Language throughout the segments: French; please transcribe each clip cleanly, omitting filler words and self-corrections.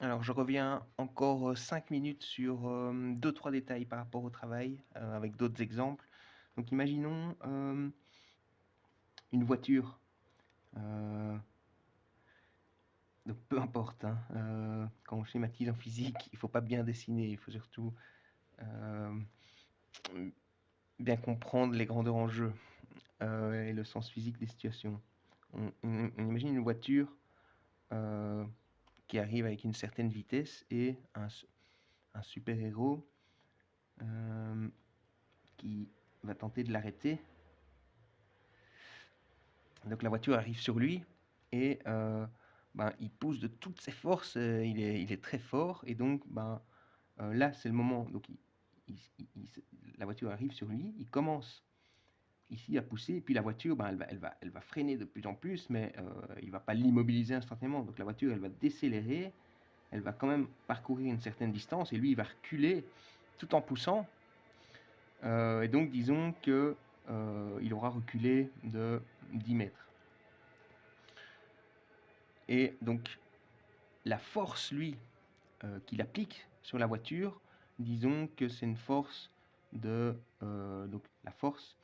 Alors je reviens encore, 5 minutes sur, 2-3 détails par rapport au travail, avec d'autres exemples. Donc imaginons, une voiture, heu, donc peu importe, hein, quand on schématise en physique, il faut pas bien dessiner, il faut surtout, hem, bien comprendre les grandeurs en jeu, et le sens physique des situations. On imagine une voiture, heu, qui arrive avec une certaine vitesse et un super héros, hem qui va tenter de l'arrêter. Donc la voiture arrive sur lui et ben, il pousse de toutes ses forces, il est très fort et donc ben, là, c'est le moment donc il se la voiture arrive sur lui, il commence ici à pousser et puis la voiture, ben, elle va freiner de plus en plus mais il va pas l'immobiliser instantanément. Donc la voiture, elle va décélérer, elle va quand même parcourir une certaine distance et lui, il va reculer tout en poussant. Et donc disons que, il aura reculé de 10 mètres. Et donc la force, lui, qu'il applique sur la voiture, disons que c'est une force de, donc la force,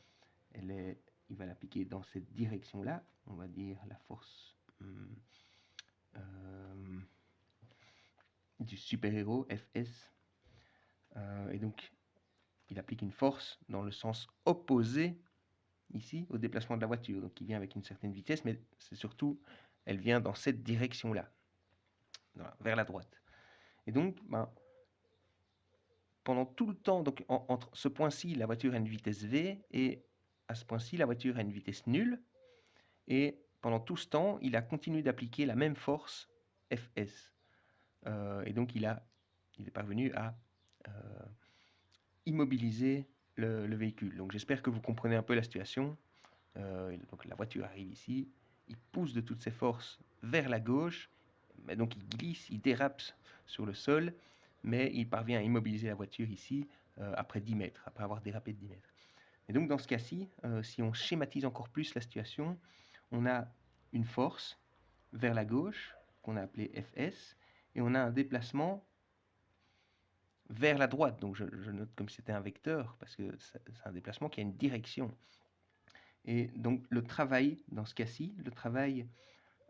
il va l'appliquer dans cette direction-là, on va dire la force, du super-héros FS. Et donc il applique une force dans le sens opposé ici au déplacement de la voiture. Donc il vient avec une certaine vitesse, mais c'est surtout, elle vient dans cette direction-là, vers la droite. Et donc, ben, pendant tout le temps, donc entre ce point-ci, la voiture a une vitesse v, et à ce point-ci, la voiture a une vitesse nulle. Et pendant tout ce temps, il a continué d'appliquer la même force Fs. Et donc il est parvenu à immobiliser le véhicule. Donc j'espère que vous comprenez un peu la situation. Donc la voiture arrive ici, il pousse de toutes ses forces vers la gauche, mais donc il glisse, il dérape sur le sol, mais il parvient à immobiliser la voiture ici après 10 mètres, après avoir dérapé de 10 mètres. Et donc dans ce cas-ci, si on schématise encore plus la situation, on a une force vers la gauche qu'on a appelée Fs, et on a un déplacement vers la droite. Donc je note comme si c'était un vecteur, parce que c'est un déplacement qui a une direction. Et donc le travail, dans ce cas-ci, le travail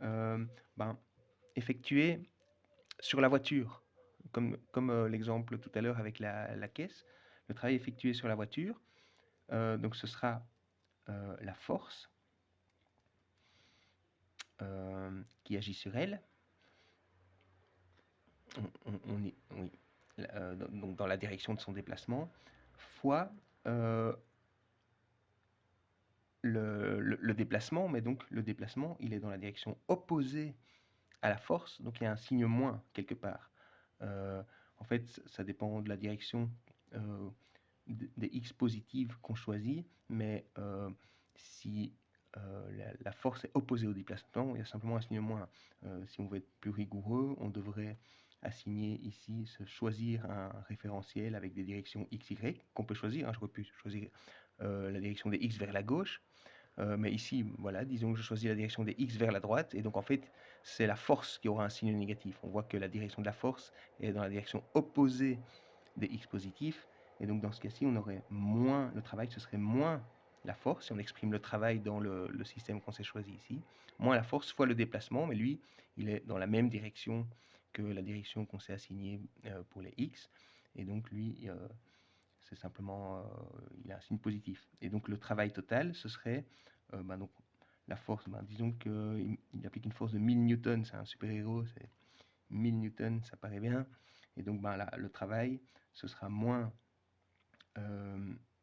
ben, effectué sur la voiture, comme l'exemple tout à l'heure avec la caisse, le travail effectué sur la voiture, donc ce sera la force qui agit sur elle. Oui, donc dans la direction de son déplacement, fois le déplacement, mais donc le déplacement, il est dans la direction opposée à la force, donc il y a un signe moins quelque part. En fait, ça dépend de la direction des x positives qu'on choisit, mais si la force est opposée au déplacement, il y a simplement un signe moins. Si on veut être plus rigoureux, on devrait assigner ici, choisir un référentiel avec des directions x, y, qu'on peut choisir. Hein. J'aurais pu choisir la direction des x vers la gauche, mais ici, voilà, disons que je choisis la direction des x vers la droite, et donc en fait, c'est la force qui aura un signe négatif. On voit que la direction de la force est dans la direction opposée des x positifs, et donc dans ce cas-ci, on aurait moins, le travail, ce serait moins la force, si on exprime le travail dans le système qu'on s'est choisi ici, moins la force fois le déplacement, mais lui, il est dans la même direction que la direction qu'on s'est assignée pour les x, et donc lui, c'est simplement, il a un signe positif. Et donc le travail total, ce serait, donc, la force, disons qu'il applique une force de 1000 newtons, c'est un super-héros, c'est 1000 newtons, ça paraît bien. Et donc là, le travail, ce sera moins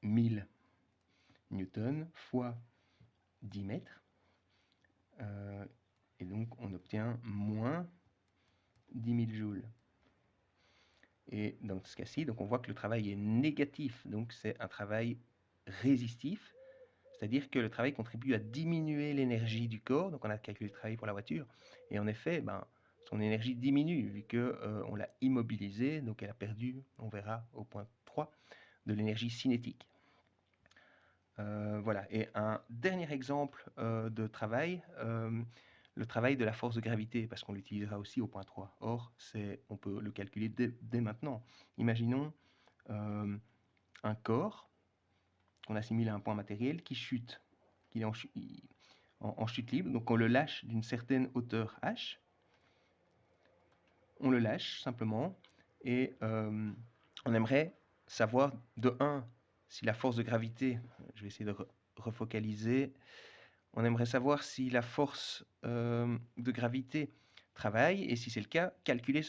1000 newtons fois 10 mètres. Et donc on obtient moins 10 000 joules. Et dans ce cas-ci, donc on voit que le travail est négatif, donc c'est un travail résistif, c'est-à-dire que le travail contribue à diminuer l'énergie du corps, donc on a calculé le travail pour la voiture, et en effet, son énergie diminue, vu qu'on l'a immobilisée, donc elle a perdu, on verra au point 3, de l'énergie cinétique. Voilà, et un dernier exemple de travail, le travail de la force de gravité, parce qu'on l'utilisera aussi au point 3. Or, on peut le calculer dès maintenant. Imaginons un corps qu'on assimile à un point matériel qui chute, qu'il est en chute libre, donc on le lâche d'une certaine hauteur h, on le lâche simplement, et on aimerait savoir de 1 si la force de gravité, je vais essayer de refocaliser, on aimerait savoir si la force de gravité travaille, et si c'est le cas, calculer,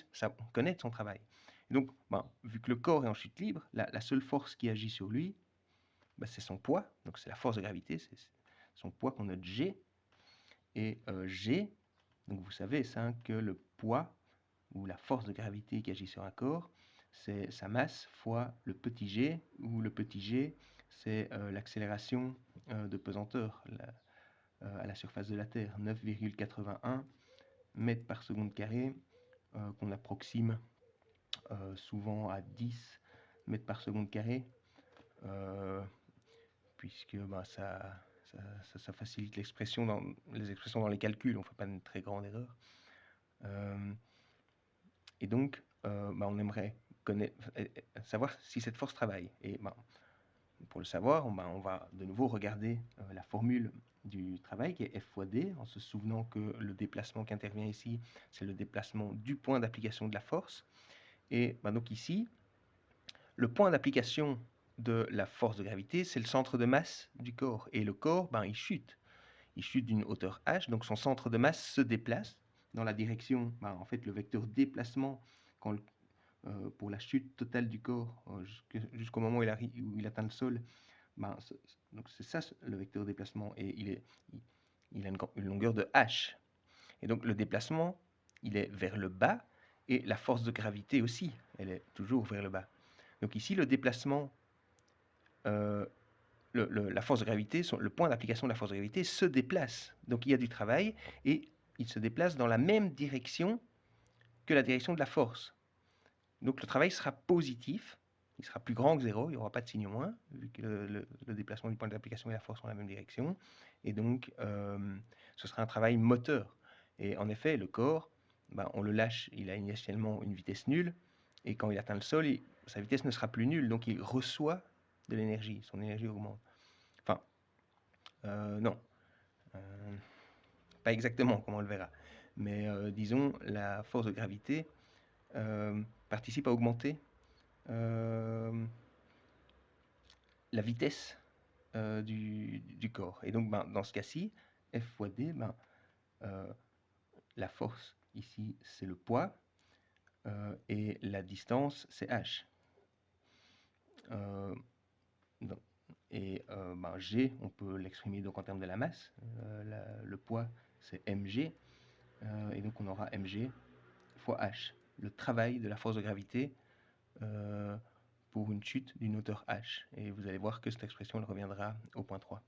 connaître son travail. Et donc, vu que le corps est en chute libre, la seule force qui agit sur lui, c'est son poids, donc c'est la force de gravité, c'est son poids qu'on note G, et G, donc vous savez ça, que le poids, ou la force de gravité qui agit sur un corps, c'est sa masse fois le petit g, où le petit g, c'est l'accélération de pesanteur à la surface de la Terre, 9,81 mètres par seconde carré, qu'on approxime souvent à 10 mètres par seconde carré, puisque ça facilite les expressions dans les calculs, on ne fait pas une très grande erreur. Et donc, on aimerait savoir si cette force travaille. Et pour le savoir, on va de nouveau regarder la formule du travail qui est F fois D, en se souvenant que le déplacement qui intervient ici, c'est le déplacement du point d'application de la force. Et donc ici, le point d'application de la force de gravité, c'est le centre de masse du corps. Et le corps, il chute. Il chute d'une hauteur h, donc son centre de masse se déplace dans la direction, en fait, le vecteur déplacement pour la chute totale du corps jusqu'au moment où il atteint le sol, donc c'est ça le vecteur déplacement, et il a une longueur de h. Et donc le déplacement, il est vers le bas, et la force de gravité aussi, elle est toujours vers le bas. Donc ici, le déplacement, la force de gravité, le point d'application de la force de gravité se déplace. Donc il y a du travail, et il se déplace dans la même direction que la direction de la force. Donc le travail sera positif, il sera plus grand que 0, il n'y aura pas de signe moins, vu que le déplacement du point d'application et la force sont dans la même direction. Et donc ce sera un travail moteur. Et en effet, le corps, on le lâche, il a initialement une vitesse nulle, et quand il atteint le sol, sa vitesse ne sera plus nulle, donc il reçoit de l'énergie, son énergie augmente. Enfin, non, pas exactement comme on le verra, mais disons, la force de gravité participe à augmenter la vitesse du corps. Et donc, dans ce cas-ci, F fois D, la force ici, c'est le poids, et la distance, c'est h. G, on peut l'exprimer donc en termes de la masse. Le poids, c'est mg, et donc on aura mg fois h, le travail de la force de gravité pour une chute d'une hauteur h. Et vous allez voir que cette expression elle reviendra au point 3.